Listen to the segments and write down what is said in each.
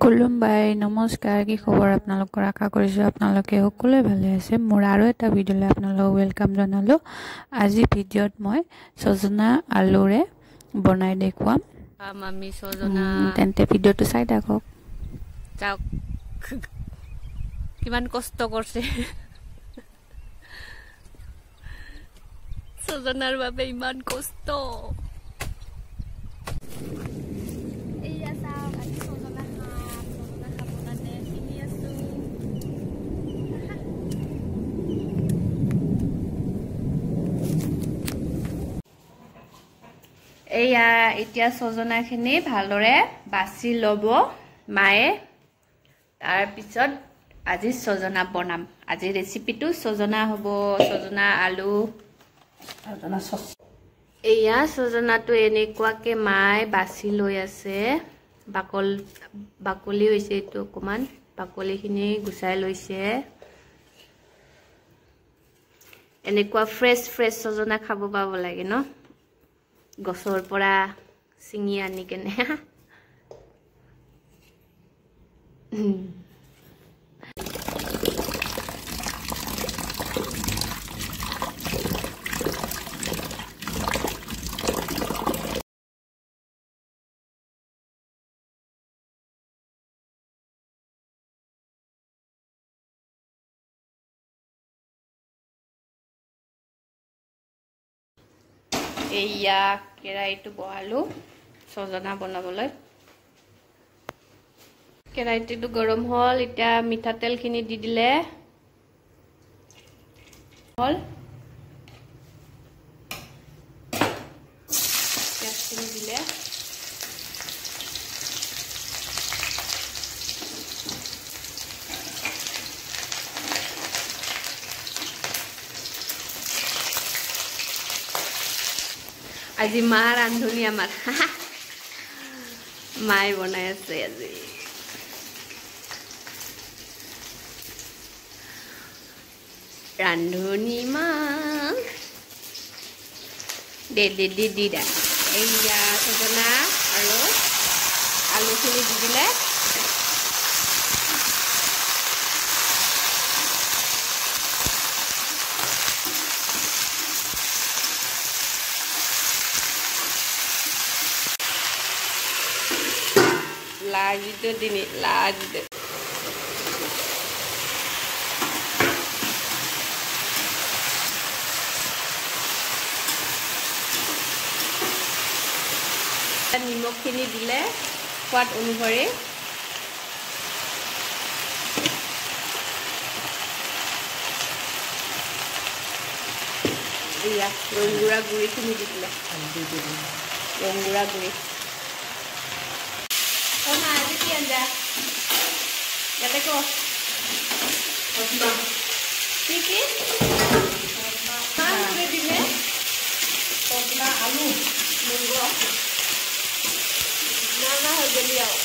কুলুমবাই নমস্কাৰ কি খবৰ আপোনালোকৰ আশা কৰিছোঁ আপোনালোকে সকলোৱে ভালে আছে মোৰ আৰু এটা ভিডিঅ'লৈ আপোনালোকক ওয়েলকাম জনালো আজি ভিডিঅ'ত মই সজনা আলুৰে বনাই দেখুৱাম আমি সজনা তেন্তে ভিডিঅ'টো চাই থাকক চাওক কিমান কষ্ট কৰিছে সজনাৰ বাবে ইমান কষ্ট এয়া এতিয়া সজনাখিনি ভালদৰে বাছি ল'ব মায়ে তাৰ পিছত আজি সজনা বনাম আজি ৰেচিপিটো সজনা হ'ব সজনা আলু সজনা সস এয়া সজনাটো এনেকুৱাকে মায়ে বাছি লৈ আছে বাকলি হৈছে এইটো অকমান বাকলিখিনি গুচাই লৈছে এনেকুৱা ফ্ৰেছ সজনা খাব পাব লাগে ন গছৰ পৰা চিঙি আনি কেনে এয়া কেৰাহীটো বহালো সজনা বনাবলৈ কেৰাহীটো গৰম হ'ল এতিয়া মিঠাতেলখিনি দি দিলে হ'ল পিঁয়াজখিনি দিলে আজি মা ৰান্ধনি আমাৰ মায়ে বনাই আছে আজি ৰান্ধনি মা দে এইয়া সজনা আৰু আলুখিনি দি দিলে লাজিটো দিনি লাজিটো নিমখখিনি দিলে সোৱাদ অনুসৰি এয়া ৰংগুৰা গুড়িখিনি দি দিলে ৰংগুৰা গুড়ি Ona, ada কি anda? Kata ko. Osma. Kiki? Osma. Mana dile? Osma alu. Munggo. Nana hageliao.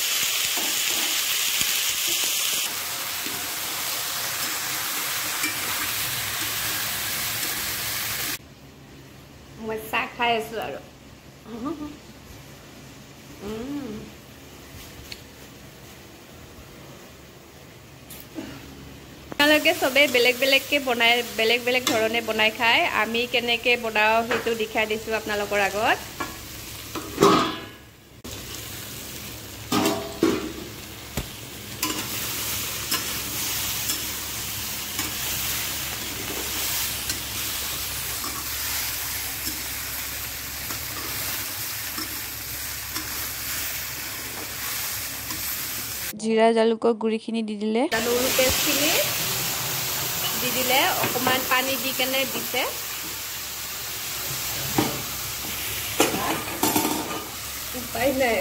Masak khai asu aru. আপোনালোকে সবে বেলেগ বেলেগ ধৰণে বনাই খায় আমি কেনেকে বনাও সেইটো দেখাই দিছো আপোনালোকৰ আগত জিৰা জালুকৰ গুড়িখিনি দি দিলে জালুকৰ পেষ্টখিনি দি দিলে অকমান পানী দি কেনে দিছে উপায় নাই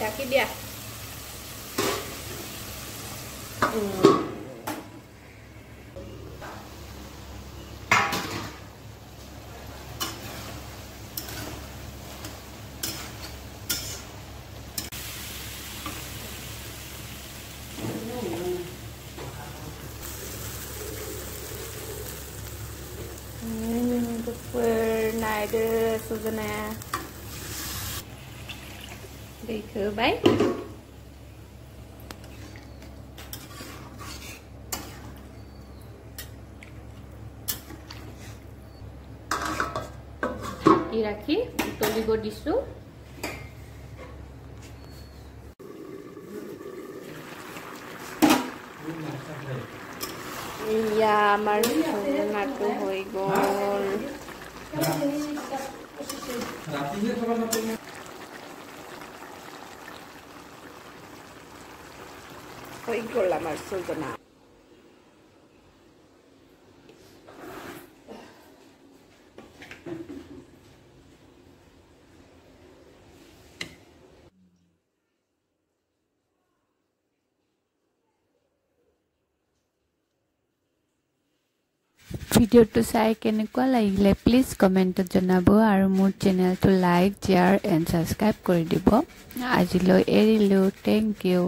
ঢাকি দিয়া Super naide sujana দেখবাই ঢাকি ৰাখি উতলিব দিছো ইয়া আমাৰ সজনাটো হৈ গ'ল হৈ গ'ল আমাৰ সজনা ভিডিঅ'টো চাই কেনেকুৱা লাগিলে প্লিজ কমেণ্টত জনাব আৰু মোৰ চেনেলটো লাইক শ্বেয়াৰ এণ্ড ছাবস্ক্ৰাইব কৰি দিব আজিলৈ এৰিলোঁ থেংক ইউ